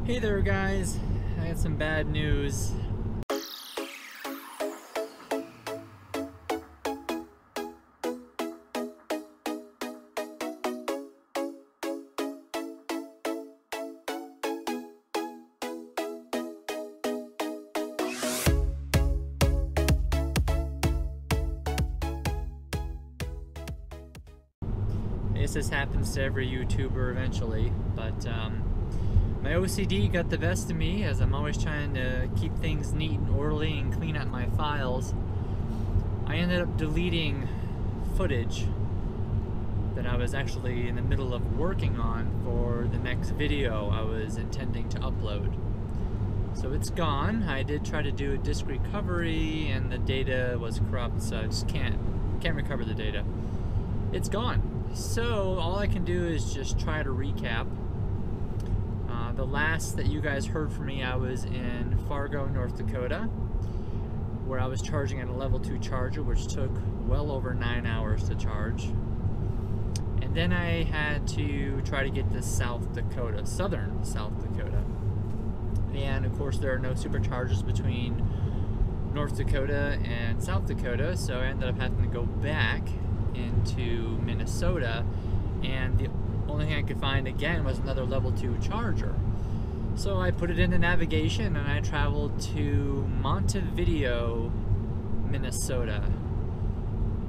Hey there guys, I got some bad news. I guess this happens to every YouTuber eventually, but my OCD got the best of me, as I'm always trying to keep things neat and orderly and clean up my files. I ended up deleting footage that I was actually in the middle of working on for the next video I was intending to upload. So it's gone. I did try to do a disk recovery and the data was corrupt, so I just can't recover the data. It's gone. So all I can do is just try to recap. The last that you guys heard from me, I was in Fargo, North Dakota, where I was charging at a level 2 charger, which took well over 9 hours to charge. And then I had to try to get to South Dakota, southern South Dakota. And of course there are no superchargers between North Dakota and South Dakota, so I ended up having to go back into Minnesota, and the only thing I could find again was another level 2 charger. So I put it into navigation and I traveled to Montevideo, Minnesota,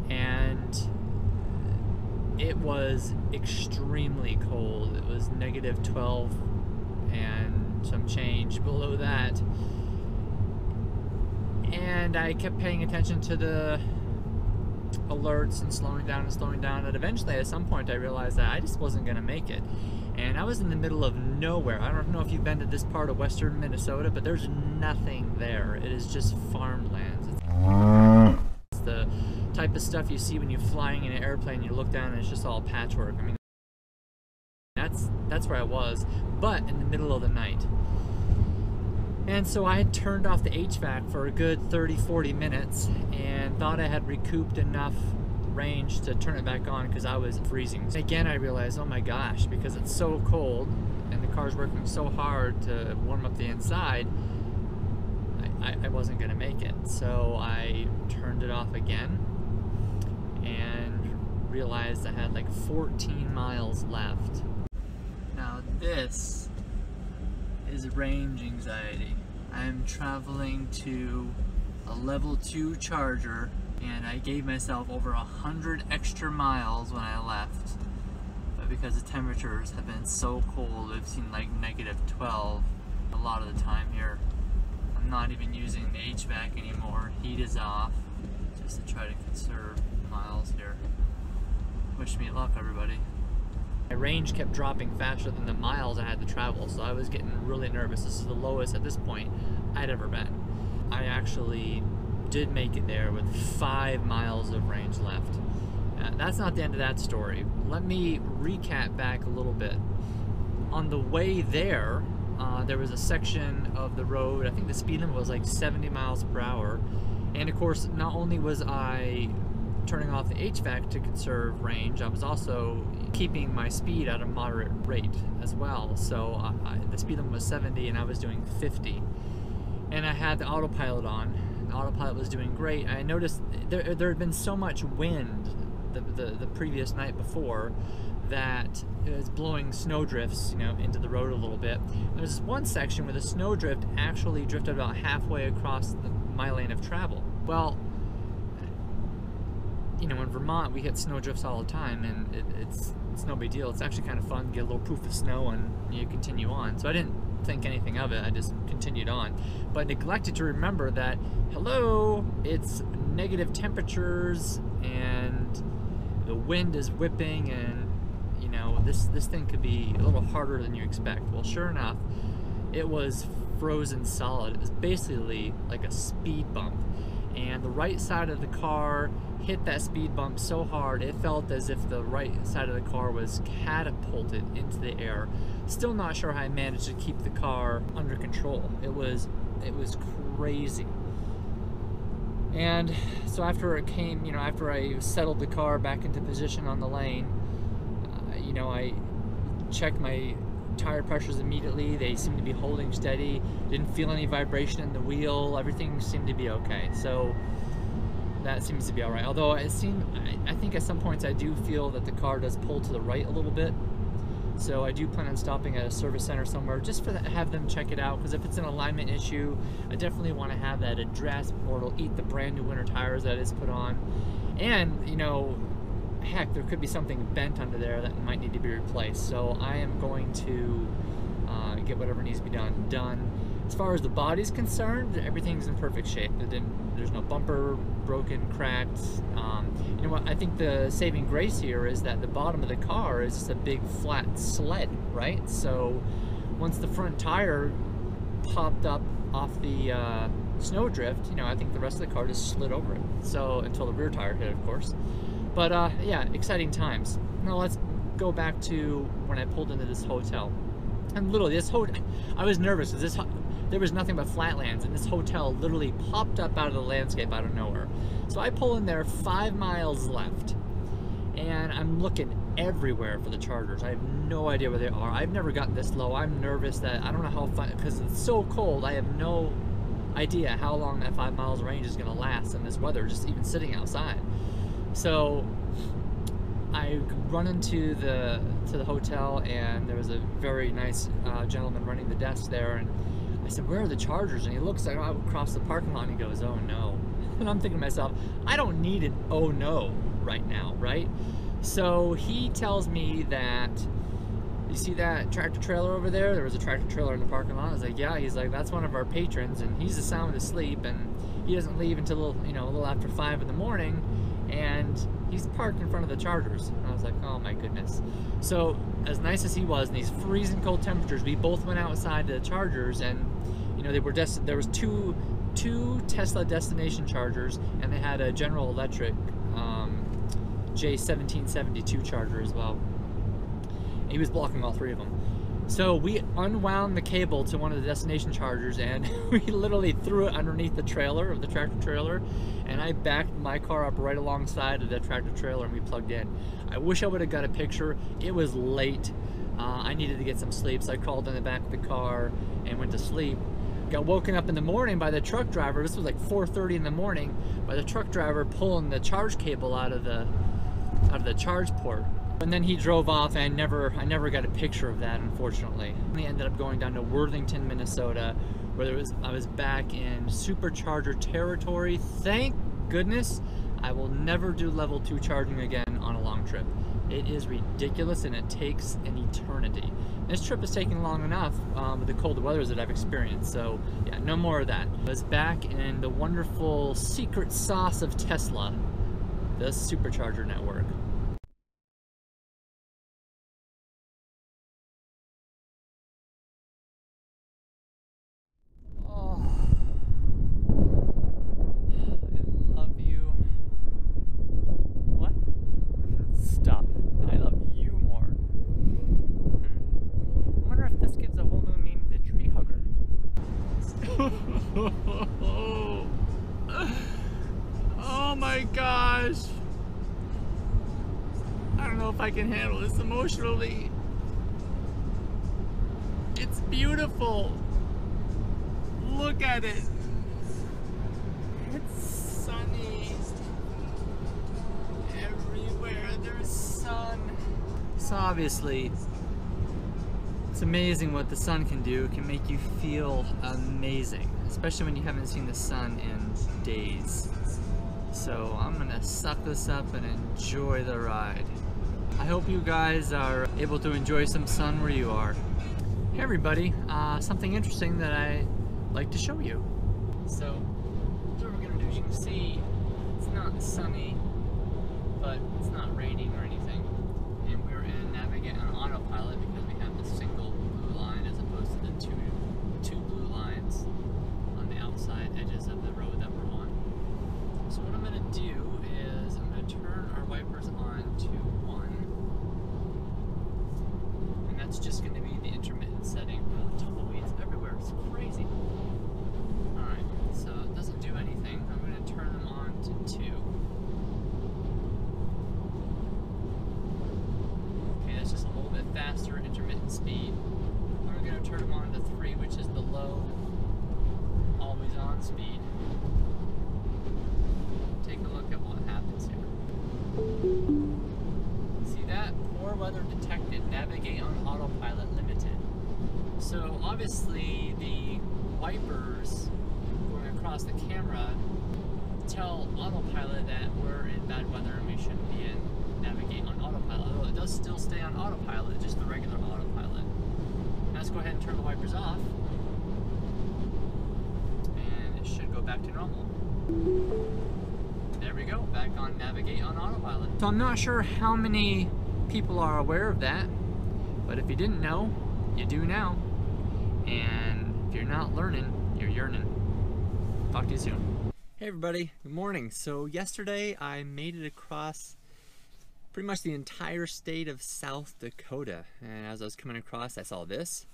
and it was extremely cold. It was -12 and some change below that, and I kept paying attention to the alerts and slowing down, and eventually at some point I realized that I just wasn't going to make it. And I was in the middle of nowhere. I don't know if you've been to this part of western Minnesota, but there's nothing there. It is just farmlands. It's the type of stuff you see when you're flying in an airplane, you look down and it's just all patchwork. I mean, that's where I was, but in the middle of the night. And so I had turned off the HVAC for a good 30-40 minutes and thought I had recouped enough range to turn it back on because I was freezing. Again, I realized, oh my gosh, because it's so cold and the car's working so hard to warm up the inside, I wasn't going to make it. So I turned it off again and realized I had like 14 miles left. Now this is range anxiety. I'm traveling to a level 2 charger, and I gave myself over 100 extra miles when I left. But because the temperatures have been so cold, I've seen like -12 a lot of the time here. I'm not even using the HVAC anymore. Heat is off, just to try to conserve miles here. Wish me luck, everybody. My range kept dropping faster than the miles I had to travel, so I was getting really nervous. This is the lowest at this point I'd ever been. I actually did make it there with 5 miles of range left. That's not the end of that story. Let me recap back a little bit. On the way there, there was a section of the road, I think the speed limit was like 70 miles per hour. And of course, not only was I turning off the HVAC to conserve range, I was also keeping my speed at a moderate rate as well. So the speed limit was 70 and I was doing 50. And I had the autopilot on. The autopilot was doing great. I noticed there had been so much wind the previous night before that it was blowing snowdrifts, you know, into the road a little bit. There's this one section where the snowdrift actually drifted about halfway across my lane of travel. Well, you know, in Vermont we get snowdrifts all the time, and it's no big deal. It's actually kind of fun to get a little proof of snow and you continue on. So I didn't think anything of it, I just continued on. But neglected to remember that, hello, it's negative temperatures and the wind is whipping, and you know, this thing could be a little harder than you expect. Well, sure enough, it was frozen solid. It was basically like a speed bump, and the right side of the car hit that speed bump so hard it felt as if the right side of the car was catapulted into the air. Still not sure how I managed to keep the car under control. It was crazy. And so after it came, you know, after I settled the car back into position on the lane, you know, I checked my tire pressures immediately. They seem to be holding steady. Didn't feel any vibration in the wheel. Everything seemed to be okay. So that seems to be all right. Although I think at some points I do feel that the car does pull to the right a little bit. So I do plan on stopping at a service center somewhere just for have them check it out, because if it's an alignment issue, I definitely want to have that addressed, or it'll eat the brand new winter tires that is put on. And, you know, heck, there could be something bent under there that might need to be replaced. So I am going to get whatever needs to be done. As far as the body's concerned, everything's in perfect shape. There's no bumper broken, cracked. You know what? I think the saving grace here is that the bottom of the car is just a big flat sled, right? So once the front tire popped up off the snowdrift, you know, I think the rest of the car just slid over it. So until the rear tire hit, of course. But yeah, exciting times. Now let's go back to when I pulled into this hotel. And literally, I was nervous because there was nothing but flatlands, and this hotel literally popped up out of the landscape out of nowhere. So I pull in there, 5 miles left, and I'm looking everywhere for the chargers. I have no idea where they are. I've never gotten this low. I'm nervous that I don't know how far, because it's so cold. I have no idea how long that 5 miles range is going to last in this weather, just even sitting outside. So I run into the hotel, and there was a very nice gentleman running the desk there, and I said, "Where are the chargers?" And he looks like across the parking lot, and he goes, "Oh no." And I'm thinking to myself, I don't need an oh no right now, right? So he tells me that, "You see that tractor trailer over there? There was a tractor trailer in the parking lot." I was like, "Yeah." He's like, "That's one of our patrons, and he's sound asleep, and he doesn't leave until, you know, a little after 5 in the morning, and he's parked in front of the chargers." And I was like, oh my goodness. So as nice as he was in these freezing cold temperatures, we both went outside to the chargers, and you know, there was two Tesla destination chargers, and they had a General Electric J1772 charger as well. He was blocking all 3 of them. So we unwound the cable to one of the destination chargers, and we literally threw it underneath the trailer of the tractor trailer, and I backed my car up right alongside of the tractor trailer, and we plugged in. I wish I would have got a picture. It was late. I needed to get some sleep, so I crawled in the back of the car and went to sleep. Got woken up in the morning by the truck driver. This was like 4:30 in the morning, by the truck driver pulling the charge cable out of the charge port. And then he drove off, and I never got a picture of that, unfortunately. We ended up going down to Worthington, Minnesota, where I was back in supercharger territory. Thank goodness. I will never do level 2 charging again on a long trip. It is ridiculous, and it takes an eternity. This trip is taking long enough with the cold weathers that I've experienced, so yeah, no more of that. I was back in the wonderful secret sauce of Tesla, the supercharger network. Stop it. I love you more. I wonder if this gives a whole new meaning to tree hugger. Oh my gosh. I don't know if I can handle this emotionally. It's beautiful. Look at it. It's sunny. Everywhere there's sun. So obviously, it's amazing what the sun can do. It can make you feel amazing, especially when you haven't seen the sun in days. So I'm gonna suck this up and enjoy the ride. I hope you guys are able to enjoy some sun where you are. Hey everybody, something interesting that I like to show you. So what we're gonna do, as you can see, it's not sunny, but it's not raining or anything. And we're in Navigate on autopilot because we have the single blue line as opposed to the two blue lines on the outside edges of the road that we're on. So what I'm gonna do is I'm gonna turn our wipers on to 1. And that's just gonna be the intermittent setting. Oh, tumbleweeds everywhere, it's crazy. Alright, so it doesn't do anything. I'm gonna turn them on to 2. Okay, that's just a little bit faster intermittent speed. on speed. Take a look at what happens here. See that? Poor weather detected. Navigate on autopilot limited. So obviously the wipers going across the camera tell autopilot that we're in bad weather and we shouldn't be in navigate on autopilot. Although it does still stay on autopilot, just the regular autopilot. Now let's go ahead and turn the wipers off. And it should go back to normal. There we go, back on navigate on autopilot. So I'm not sure how many people are aware of that, but if you didn't know, you do now. And if you're not learning, you're yearning. Talk to you soon. Hey everybody, good morning. So yesterday I made it across pretty much the entire state of South Dakota. And as I was coming across, I saw this.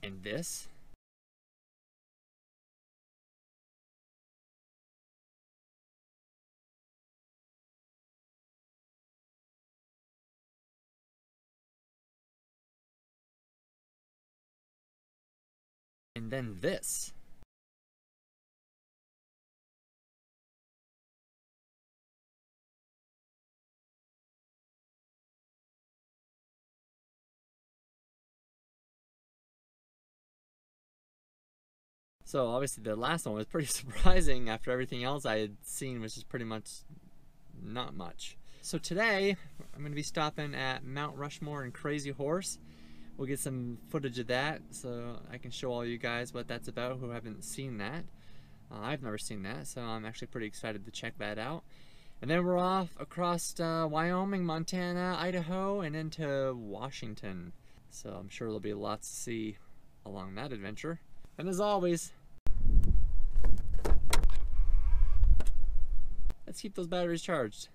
And this. And then this. So obviously the last one was pretty surprising after everything else I had seen, which is pretty much not much. So today I'm going to be stopping at Mount Rushmore and Crazy Horse. We'll get some footage of that so I can show all you guys what that's about who haven't seen that. I've never seen that, so I'm actually pretty excited to check that out. And then we're off across Wyoming, Montana, Idaho, and into Washington. So I'm sure there'll be lots to see along that adventure. And as always, let's keep those batteries charged.